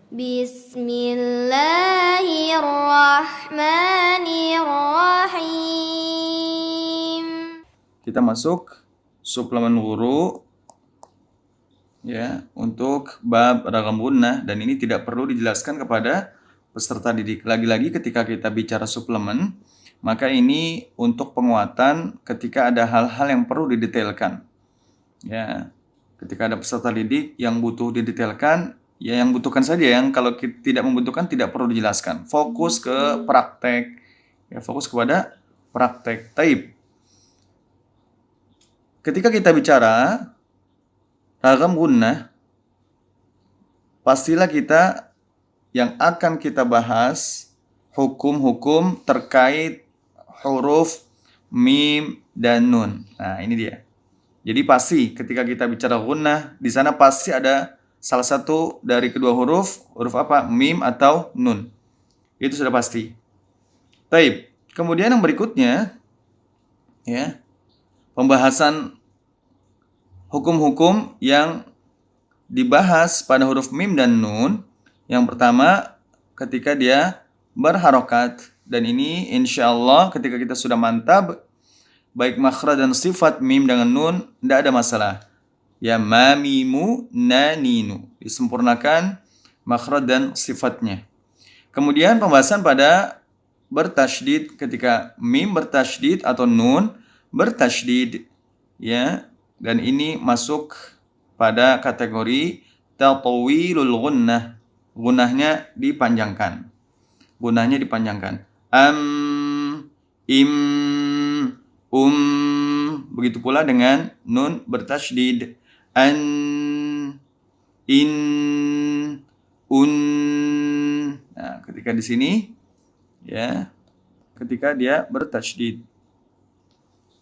Bismillahirrahmanirrahim. Kita masuk suplemen guru ya untuk bab ragam gunnah, dan ini tidak perlu dijelaskan kepada peserta didik. Lagi-lagi ketika kita bicara suplemen, maka ini untuk penguatan ketika ada hal-hal yang perlu didetailkan. Ya, ketika ada peserta didik yang butuh didetailkan, ya yang butuhkan saja, yang kalau tidak membutuhkan tidak perlu dijelaskan. Fokus ke praktek. Ya, fokus kepada praktek. Taib. Ketika kita bicara ragam gunnah, pastilah kita yang akan kita bahas hukum-hukum terkait huruf mim dan nun. Nah, ini dia. Jadi pasti ketika kita bicara gunnah, di sana pasti ada salah satu dari kedua huruf apa? Mim atau nun. Itu sudah pasti. Taib. Kemudian yang berikutnya, ya, pembahasan hukum-hukum yang dibahas pada huruf mim dan nun. Yang pertama, ketika dia berharokat. Dan ini insya Allah ketika kita sudah mantap, baik makhraj dan sifat mim dengan nun, tidak ada masalah. Ya mamimu naninu. Disempurnakan makhraj dan sifatnya. Kemudian pembahasan pada bertasydid, ketika mim bertasydid atau nun bertasydid. Ya, dan ini masuk pada kategori tatwilul gunnah. Gunnahnya dipanjangkan. Gunnahnya dipanjangkan. Im, begitu pula dengan nun bertasydid. An, in, un. Nah, ketika di sini, ya, ketika dia bertasydid,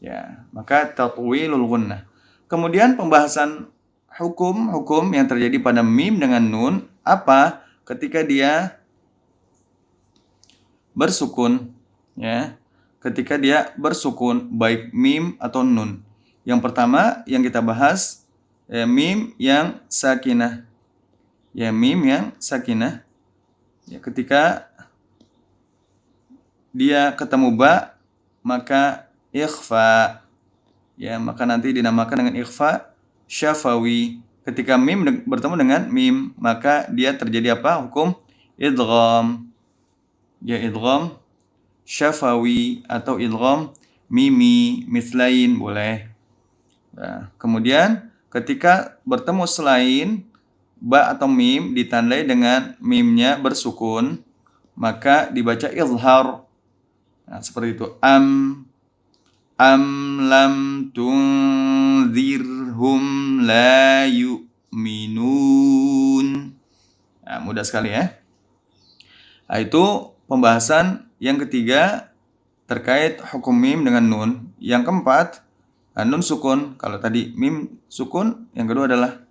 ya, maka tatwilul gunnah. Kemudian pembahasan hukum-hukum yang terjadi pada mim dengan nun, apa ketika dia bersukun, ya. Ketika dia bersukun baik mim atau nun. Yang pertama yang kita bahas mim yang sakinah. Ya, mim yang sakinah. Ya, ketika dia ketemu ba, maka ikhfa. Ya, maka nanti dinamakan dengan ikhfa syafawi. Ketika mim bertemu dengan mim, maka dia terjadi apa? Hukum idgham. Ya, idgham syafawi atau idgham mimi, mithlain boleh. Nah, kemudian ketika bertemu selain ba atau mim ditandai dengan mimnya bersukun, maka dibaca izhar. Nah, seperti itu. Am lam tunzirhum la yu'minun. Nah, mudah sekali ya. Nah, itu pembahasan yang ketiga terkait hukum mim dengan nun. Yang keempat, nun sukun. Kalau tadi mim sukun, yang kedua adalah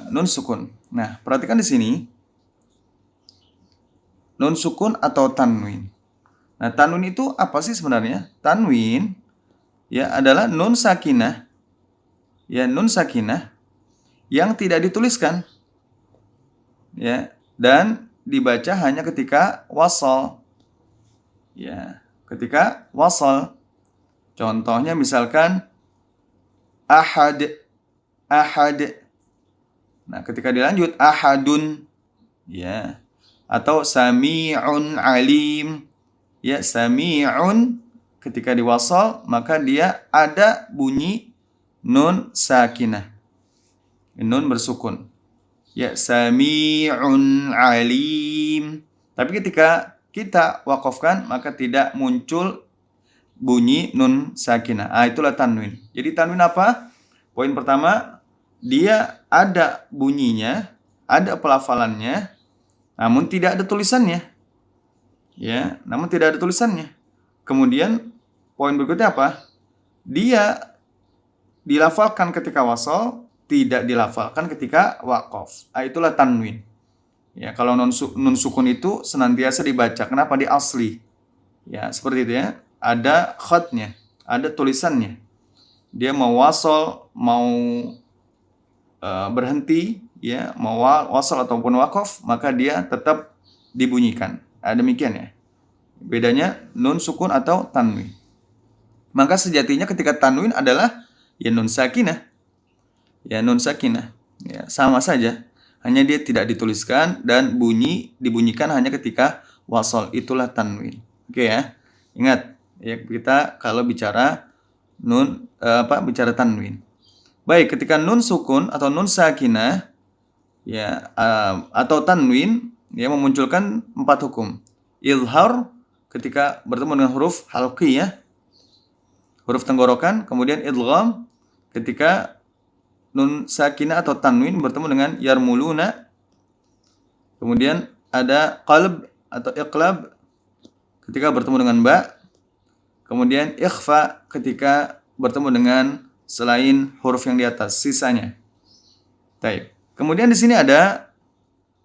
nun sukun. Nah, perhatikan di sini. Nun sukun atau tanwin. Nah, tanwin itu apa sih sebenarnya? Tanwin ya adalah nun sakinah. Ya, nun sakinah yang tidak dituliskan. Ya, dan dibaca hanya ketika wasal. Ya, ketika wasal. Contohnya misalkan ahad. Nah, ketika dilanjut ahadun, ya, atau sami'un alim. Ya, sami'un ketika diwasal maka dia ada bunyi nun sakinah. Nun bersukun. Ya, sami'un alim. Tapi ketika kita wakafkan maka tidak muncul bunyi nun sakinah. Itulah tanwin. Jadi tanwin apa? Poin pertama, dia ada bunyinya, ada pelafalannya, namun tidak ada tulisannya. Ya, namun tidak ada tulisannya. Kemudian poin berikutnya apa? Dia dilafalkan ketika wasal, tidak dilafalkan ketika waqaf. Itulah tanwin. Ya, kalau nun sukun itu senantiasa dibaca. Kenapa? Di asli. Ya, seperti itu ya. Ada khatnya, ada tulisannya. Dia mau wasal, mau berhenti, ya, mau wasal ataupun waqaf, maka dia tetap dibunyikan. Demikian ya. Bedanya nun sukun atau tanwin. Maka sejatinya ketika tanwin adalah ya nun sakinah. Ya nun sakinah. Ya, sama saja. Hanya dia tidak dituliskan dan dibunyikan hanya ketika wasal. Itulah tanwin. Oke ya. Ingat, ya kita kalau bicara bicara tanwin. Baik, ketika nun sukun atau nun sakinah ya atau tanwin ya memunculkan 4 hukum. Izhar ketika bertemu dengan huruf halqi ya, huruf tenggorokan, kemudian idgham ketika nun sakinah atau tanwin bertemu dengan yarmuluna. Kemudian ada qalb atau iqlab ketika bertemu dengan ba. Kemudian ikhfa ketika bertemu dengan selain huruf yang di atas, sisanya. Baik. Kemudian di sini ada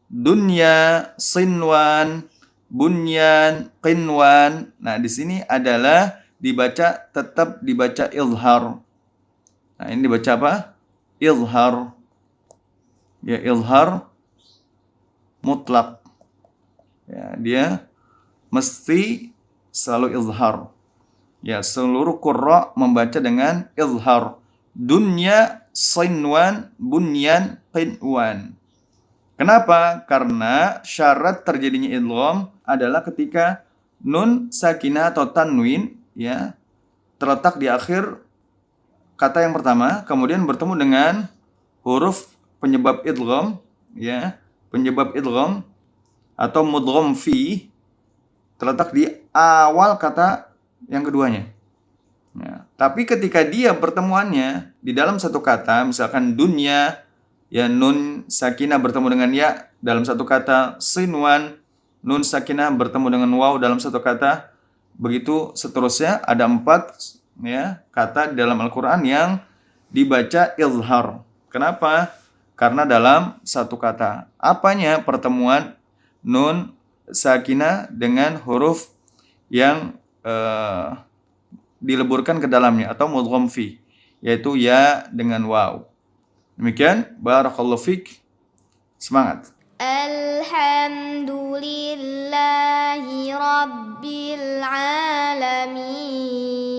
dunya, sinwan, bunyan, qinwan. Nah, di sini adalah tetap dibaca izhar. Nah, ini dibaca apa? Izhar. Ya, izhar mutlak. Ya, dia mesti selalu izhar. Ya, seluruh qurra membaca dengan izhar. Dunya, sinwan, bunyan, qinwan. Kenapa? Karena syarat terjadinya idgham adalah ketika nun sakinah atau tanwin ya terletak di akhir kata yang pertama, kemudian bertemu dengan huruf penyebab idgham ya, penyebab idgham atau mudgham fi terletak di awal kata yang keduanya. Ya, tapi ketika dia pertemuannya di dalam satu kata, misalkan dunya, ya nun sakinah bertemu dengan ya dalam satu kata, sinwan, nun sakinah bertemu dengan waw dalam satu kata, begitu seterusnya ada 4 ya kata dalam Al-Quran yang dibaca izhar. Kenapa? Karena dalam satu kata. Apanya pertemuan nun sakinah dengan huruf yang dileburkan ke dalamnya atau mudgham fi, yaitu ya dengan waw. Demikian, barakallahu fik. Semangat. Alhamdulillahi rabbil alamin.